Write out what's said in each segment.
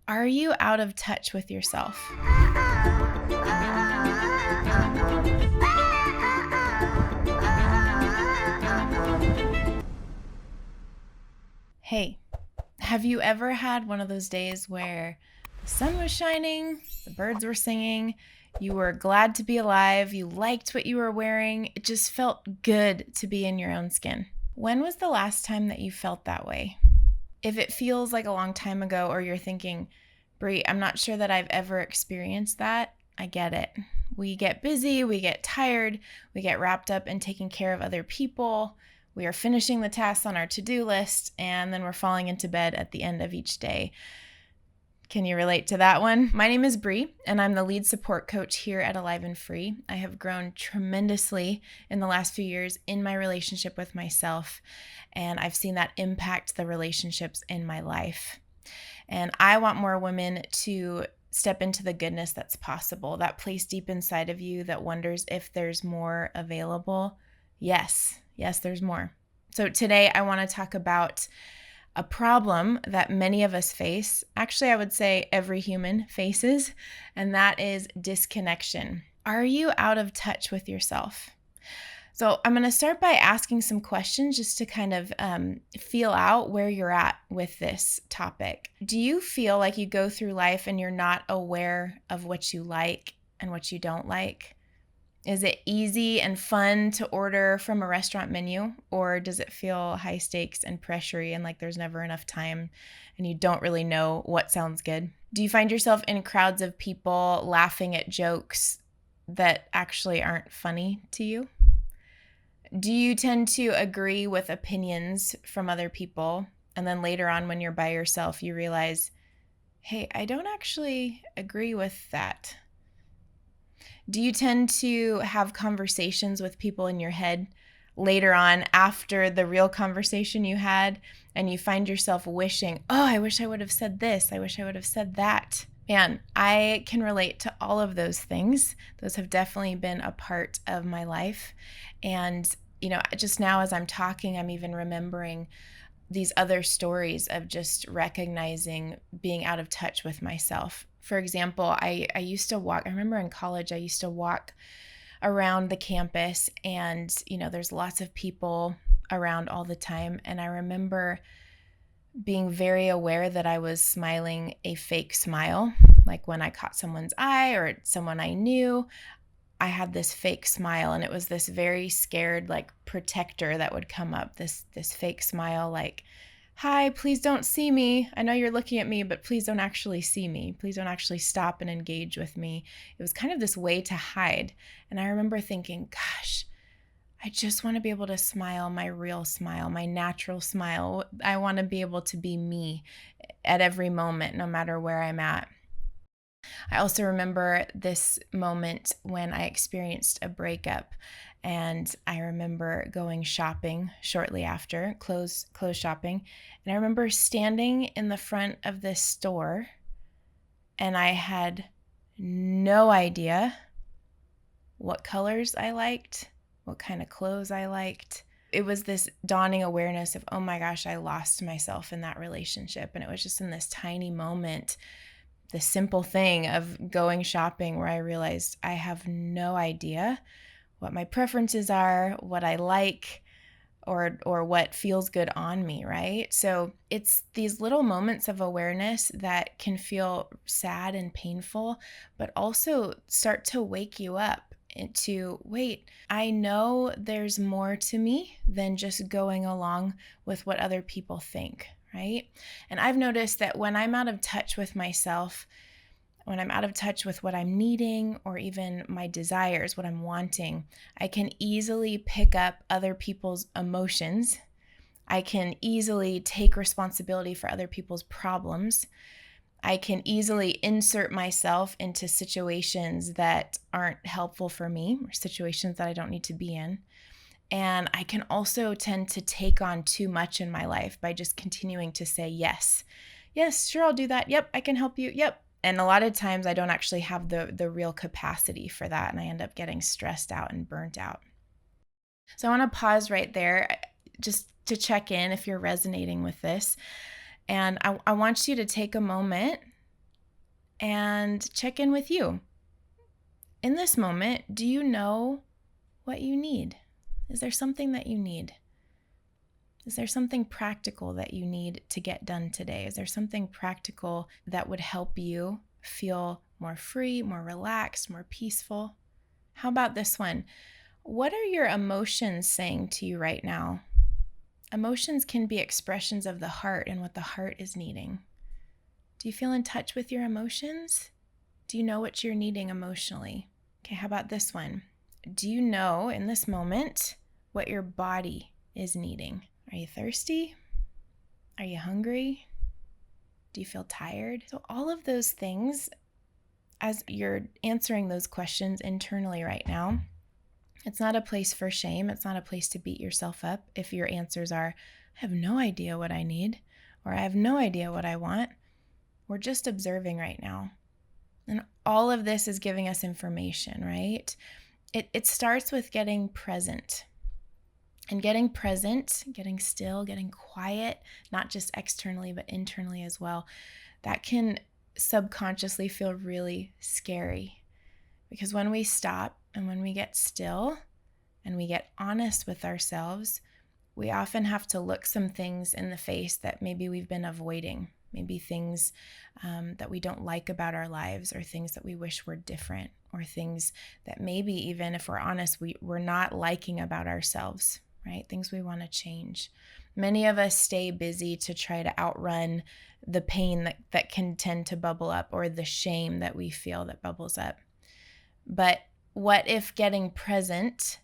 Are you out of touch with yourself? Hey, have you ever had one of those days where the sun was shining, the birds were singing, you were glad to be alive, you liked what you were wearing, it just felt good to be in your own skin? When was the last time that you felt that way? If it feels like a long time ago, or you're thinking, Brie, I'm not sure that I've ever experienced that, I get it. We get busy, we get tired, we get wrapped up in taking care of other people. We are finishing the tasks on our to-do list, and then we're falling into bed at the end of each day. Can you relate to that one? My name is Brie, and I'm the lead support coach here at Alive and Free. I have grown tremendously in the last few years in my relationship with myself, and I've seen that impact the relationships in my life. And I want more women to step into the goodness that's possible, that place deep inside of you that wonders if there's more available. Yes, there's more. So today I want to talk about a problem that many of us face. Actually, I would say every human faces, and that is disconnection. Are you out of touch with yourself? So I'm going to start by asking some questions just to kind of feel out where you're at with this topic. Do you feel like you go through life and you're not aware of what you like and what you don't like? Is it easy and fun to order from a restaurant menu, or does it feel high stakes and pressury and like there's never enough time and you don't really know what sounds good? Do you find yourself in crowds of people laughing at jokes that actually aren't funny to you? Do you tend to agree with opinions from other people, and then later on when you're by yourself, you realize, hey, I don't actually agree with that? Do you tend to have conversations with people in your head later on after the real conversation you had, and you find yourself wishing, oh, I wish I would have said this, I wish I would have said that? Man, I can relate to all of those things. Those have definitely been a part of my life. And, just now as I'm talking, I'm even remembering these other stories of just recognizing being out of touch with myself. For example, I used to walk, I remember in college, I used to walk around the campus, and, there's lots of people around all the time. And I remember being very aware that I was smiling a fake smile. Like when I caught someone's eye or someone I knew, I had this fake smile, and it was this very scared, like, protector that would come up, this fake smile, like, hi, please don't see me. I know you're looking at me, but please don't actually see me. Please don't actually stop and engage with me. It was kind of this way to hide. And I remember thinking, gosh, I just want to be able to smile my real smile, my natural smile. I want to be able to be me at every moment, no matter where I'm at. I also remember this moment when I experienced a breakup, and I remember going shopping shortly after, clothes shopping, and I remember standing in the front of this store, and I had no idea what colors I liked, what kind of clothes I liked. It was this dawning awareness of, oh my gosh, I lost myself in that relationship. And it was just in this tiny moment, the simple thing of going shopping, where I realized I have no idea what my preferences are, what I like, or what feels good on me, right? So it's these little moments of awareness that can feel sad and painful, but also start to wake you up into, wait, I know there's more to me than just going along with what other people think, right? And I've noticed that when I'm out of touch with myself, when I'm out of touch with what I'm needing or even my desires, what I'm wanting, I can easily pick up other people's emotions. I can easily take responsibility for other people's problems. I can easily insert myself into situations that aren't helpful for me, or situations that I don't need to be in. And I can also tend to take on too much in my life by just continuing to say yes. Yes, sure, I'll do that. Yep, I can help you. Yep. And a lot of times I don't actually have the real capacity for that, and I end up getting stressed out and burnt out. So I want to pause right there just to check in if you're resonating with this. And I want you to take a moment and check in with you. In this moment, do you know what you need? Is there something that you need? Is there something practical that you need to get done today? Is there something practical that would help you feel more free, more relaxed, more peaceful? How about this one? What are your emotions saying to you right now? Emotions can be expressions of the heart and what the heart is needing. Do you feel in touch with your emotions? Do you know what you're needing emotionally? Okay, how about this one? Do you know in this moment what your body is needing? Are you thirsty? Are you hungry? Do you feel tired? So all of those things, as you're answering those questions internally right now, it's not a place for shame. It's not a place to beat yourself up if your answers are, I have no idea what I need, or I have no idea what I want. We're just observing right now. And all of this is giving us information, right? It starts with getting present. And getting present, getting still, getting quiet, not just externally, but internally as well, that can subconsciously feel really scary. Because when we stop and when we get still and we get honest with ourselves, we often have to look some things in the face that maybe we've been avoiding, maybe things that we don't like about our lives, or things that we wish were different, or things that maybe even if we're honest, we're not liking about ourselves, right? Things we want to change. Many of us stay busy to try to outrun the pain that can tend to bubble up, or the shame that we feel that bubbles up. But what if getting present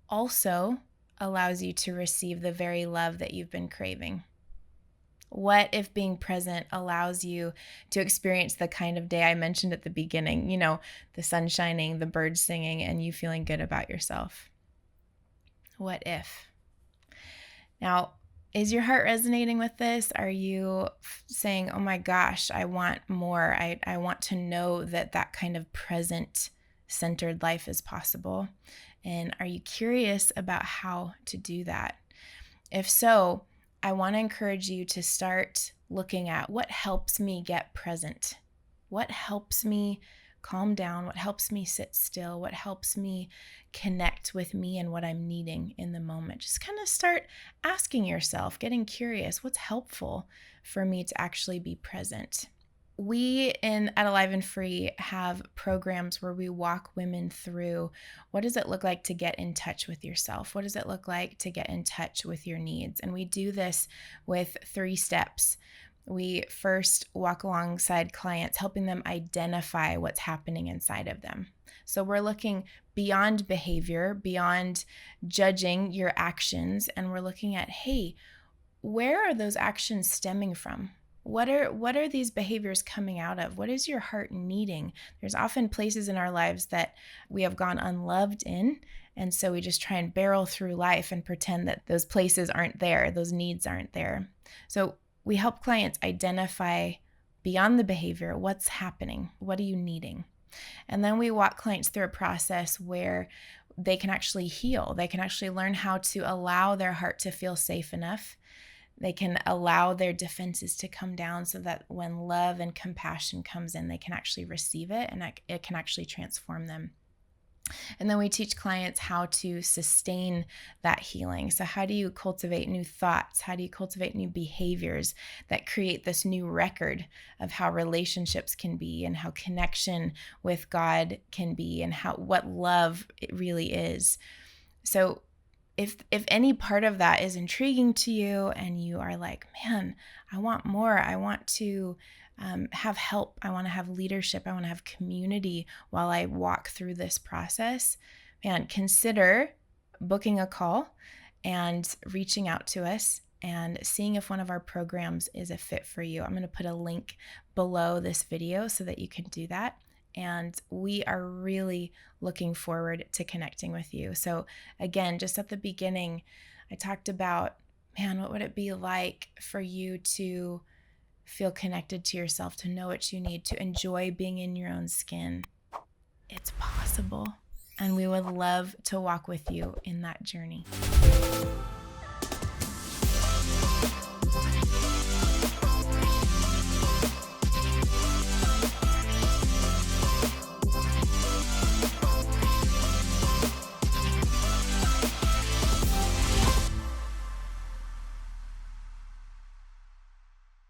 also allows you to receive the very love that you've been craving? What if being present allows you to experience the kind of day I mentioned at the beginning, the sun shining, the birds singing, and you feeling good about yourself? What if? Now, is your heart resonating with this? Are you saying, oh my gosh, I want more. I want to know that kind of present centered life is possible. And are you curious about how to do that? If so, I want to encourage you to start looking at what helps me get present. What helps me calm down? What helps me sit still? What helps me connect with me and what I'm needing in the moment? Just kind of start asking yourself, getting curious, what's helpful for me to actually be present? We at Alive and Free have programs where we walk women through what does it look like to get in touch with yourself? What does it look like to get in touch with your needs? And we do this with 3 steps. We first walk alongside clients, helping them identify what's happening inside of them. So we're looking beyond behavior, beyond judging your actions, and we're looking at, hey, where are those actions stemming from? What are these behaviors coming out of? What is your heart needing? There's often places in our lives that we have gone unloved in, and so we just try and barrel through life and pretend that those places aren't there, those needs aren't there. So we help clients identify beyond the behavior, what's happening, what are you needing? And then we walk clients through a process where they can actually heal. They can actually learn how to allow their heart to feel safe enough. They can allow their defenses to come down so that when love and compassion comes in, they can actually receive it and it can actually transform them. And then we teach clients how to sustain that healing. So how do you cultivate new thoughts? How do you cultivate new behaviors that create this new record of how relationships can be and how connection with God can be and what love it really is? So if any part of that is intriguing to you and you are like, man, I want more, I want to have help, I want to have leadership, I want to have community while I walk through this process, man, consider booking a call and reaching out to us and seeing if one of our programs is a fit for you. I'm going to put a link below this video so that you can do that. And we are really looking forward to connecting with you. So again, just at the beginning, I talked about, man, what would it be like for you to feel connected to yourself, to know what you need, to enjoy being in your own skin? It's possible. And we would love to walk with you in that journey.